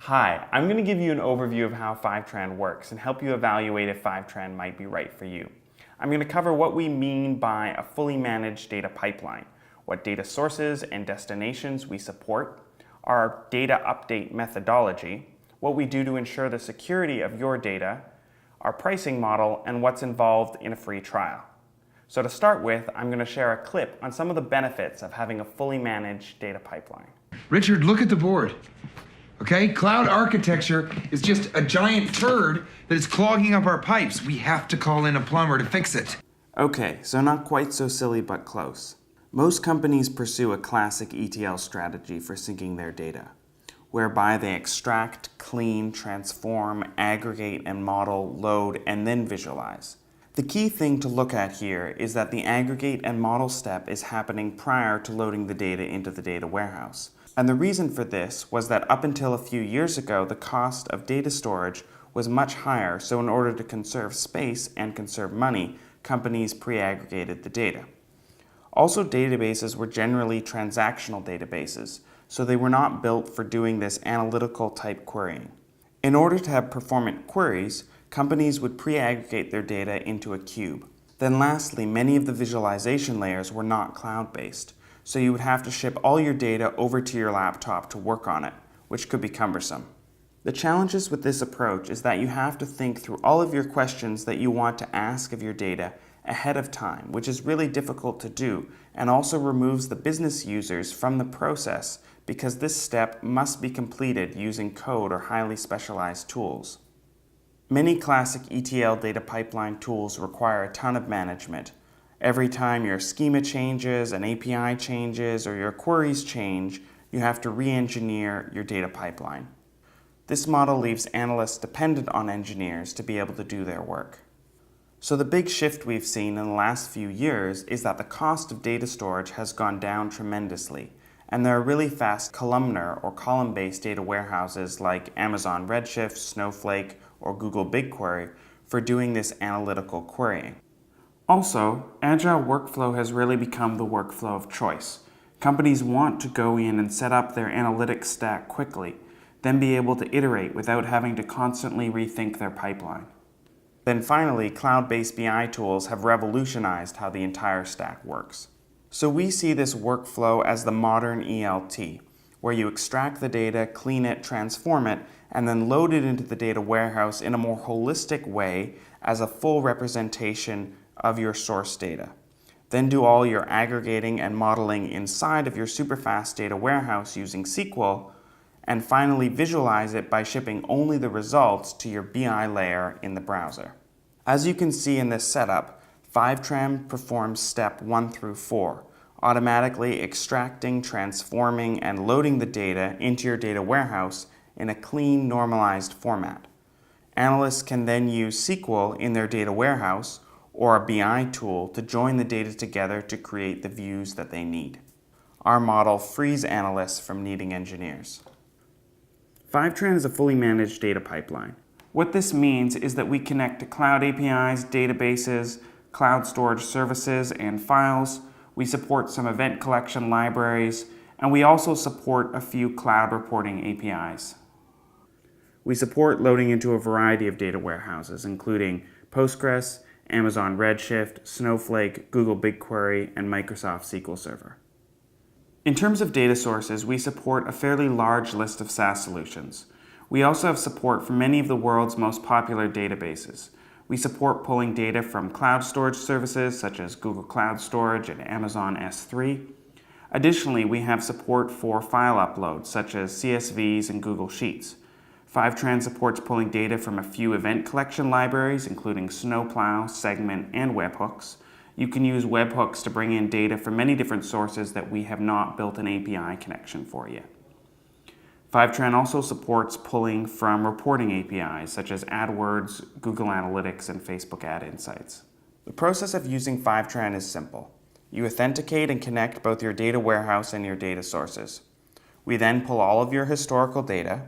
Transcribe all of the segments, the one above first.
Hi, I'm going to give you an overview of how Fivetran works and help you evaluate if Fivetran might be right for you. I'm going to cover what we mean by a fully managed data pipeline, what data sources and destinations we support, our data update methodology, what we do to ensure the security of your data, our pricing model, and what's involved in a free trial. So to start with, I'm going to share a clip on some of the benefits of having a fully managed data pipeline. Richard, look at the board. Okay, cloud architecture is just a giant turd that is clogging up our pipes. We have to call in a plumber to fix it. Okay, so not quite so silly, but close. Most companies pursue a classic ETL strategy for syncing their data, whereby they extract, clean, transform, aggregate, and model, load, and then visualize. The key thing to look at here is that the aggregate and model step is happening prior to loading the data into the data warehouse. And the reason for this was that up until a few years ago, the cost of data storage was much higher, so in order to conserve space and conserve money, companies pre-aggregated the data. Also, databases were generally transactional databases, so they were not built for doing this analytical type querying. In order to have performant queries, companies would pre-aggregate their data into a cube. Then lastly, many of the visualization layers were not cloud-based, so you would have to ship all your data over to your laptop to work on it, which could be cumbersome. The challenges with this approach is that you have to think through all of your questions that you want to ask of your data ahead of time, which is really difficult to do and also removes the business users from the process because this step must be completed using code or highly specialized tools. Many classic ETL data pipeline tools require a ton of management. Every time your schema changes, an API changes, or your queries change, you have to re-engineer your data pipeline. This model leaves analysts dependent on engineers to be able to do their work. So the big shift we've seen in the last few years is that the cost of data storage has gone down tremendously, and there are really fast columnar or column-based data warehouses like Amazon Redshift, Snowflake, or Google BigQuery for doing this analytical querying. Also, Agile workflow has really become the workflow of choice. Companies want to go in and set up their analytics stack quickly, then be able to iterate without having to constantly rethink their pipeline. Then finally, cloud-based BI tools have revolutionized how the entire stack works. So we see this workflow as the modern ELT, where you extract the data, clean it, transform it, and then load it into the data warehouse in a more holistic way as a full representation of your source data. Then do all your aggregating and modeling inside of your superfast data warehouse using SQL, and finally visualize it by shipping only the results to your BI layer in the browser. As you can see in this setup, Fivetran performs step 1 through 4, automatically extracting, transforming, and loading the data into your data warehouse in a clean, normalized format. Analysts can then use SQL in their data warehouse or a BI tool to join the data together to create the views that they need. Our model frees analysts from needing engineers. Fivetran is a fully managed data pipeline. What this means is that we connect to cloud APIs, databases, cloud storage services, and files. We support some event collection libraries, and we also support a few cloud reporting APIs. We support loading into a variety of data warehouses, including Postgres, Amazon Redshift, Snowflake, Google BigQuery, and Microsoft SQL Server. In terms of data sources, we support a fairly large list of SaaS solutions. We also have support for many of the world's most popular databases. We support pulling data from cloud storage services such as Google Cloud Storage and Amazon S3. Additionally, we have support for file uploads such as CSVs and Google Sheets. Fivetran supports pulling data from a few event collection libraries, including Snowplow, Segment, and webhooks. You can use webhooks to bring in data from many different sources that we have not built an API connection for yet. Fivetran also supports pulling from reporting APIs, such as AdWords, Google Analytics, and Facebook Ad Insights. The process of using Fivetran is simple. You authenticate and connect both your data warehouse and your data sources. We then pull all of your historical data.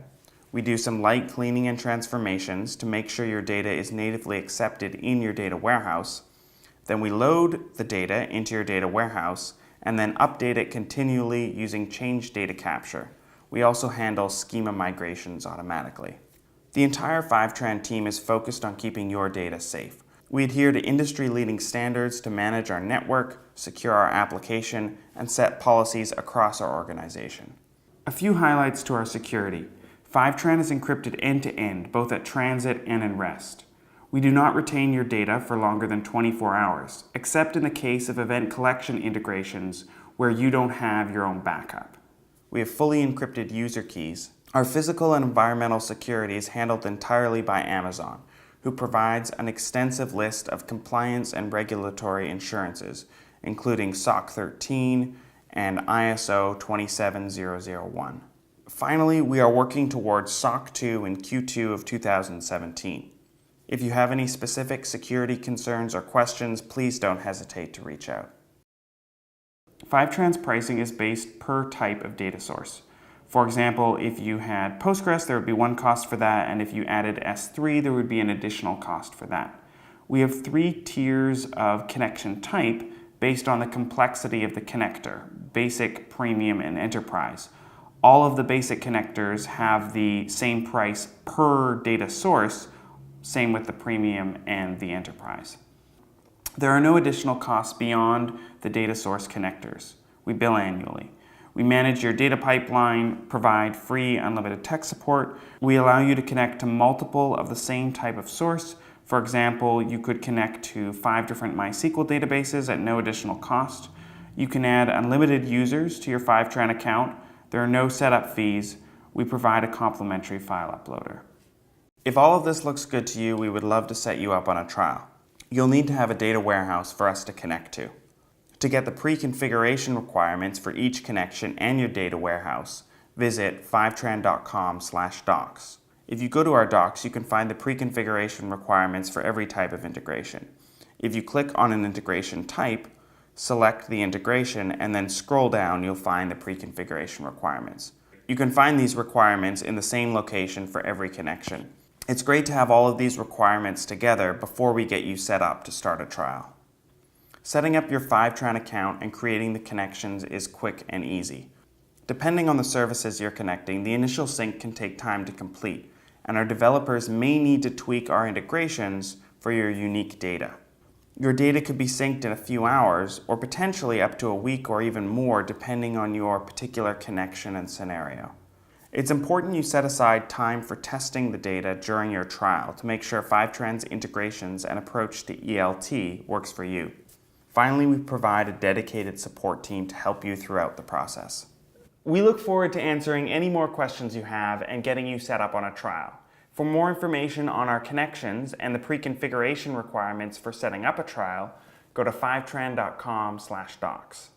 We do some light cleaning and transformations to make sure your data is natively accepted in your data warehouse. Then we load the data into your data warehouse and then update it continually using change data capture, We also handle schema migrations automatically. The entire Fivetran team is focused on keeping your data safe. We adhere to industry-leading standards to manage our network, secure our application, and set policies across our organization. A few highlights to our security. Fivetran is encrypted end-to-end, both at transit and in rest. We do not retain your data for longer than 24 hours, except in the case of event collection integrations where you don't have your own backup. We have fully encrypted user keys. Our physical and environmental security is handled entirely by Amazon, who provides an extensive list of compliance and regulatory insurances, including SOC 13 and ISO 27001. Finally, we are working towards SOC 2 in Q2 of 2017. If you have any specific security concerns or questions, please don't hesitate to reach out. Fivetran's pricing is based per type of data source. For example, if you had Postgres, there would be one cost for that, and if you added S3, there would be an additional cost for that. We have 3 tiers of connection type based on the complexity of the connector: basic, premium, and enterprise. All of the basic connectors have the same price per data source, same with the premium and the enterprise. There are no additional costs beyond the data source connectors. We bill annually. We manage your data pipeline, provide free unlimited tech support. We allow you to connect to multiple of the same type of source. For example, you could connect to 5 different MySQL databases at no additional cost. You can add unlimited users to your Fivetran account. There are no setup fees. We provide a complimentary file uploader. If all of this looks good to you, we would love to set you up on a trial. You'll need to have a data warehouse for us to connect to. To get the pre-configuration requirements for each connection and your data warehouse, visit fivetran.com/docs. If you go to our docs, you can find the pre-configuration requirements for every type of integration. If you click on an integration type, select the integration, and then scroll down, you'll find the pre-configuration requirements. You can find these requirements in the same location for every connection. It's great to have all of these requirements together before we get you set up to start a trial. Setting up your Fivetran account and creating the connections is quick and easy. Depending on the services you're connecting, the initial sync can take time to complete, and our developers may need to tweak our integrations for your unique data. Your data could be synced in a few hours, or potentially up to a week or even more, depending on your particular connection and scenario. It's important you set aside time for testing the data during your trial to make sure Fivetran's integrations and approach to ELT works for you. Finally, we provide a dedicated support team to help you throughout the process. We look forward to answering any more questions you have and getting you set up on a trial. For more information on our connections and the pre-configuration requirements for setting up a trial, go to fivetran.com/docs.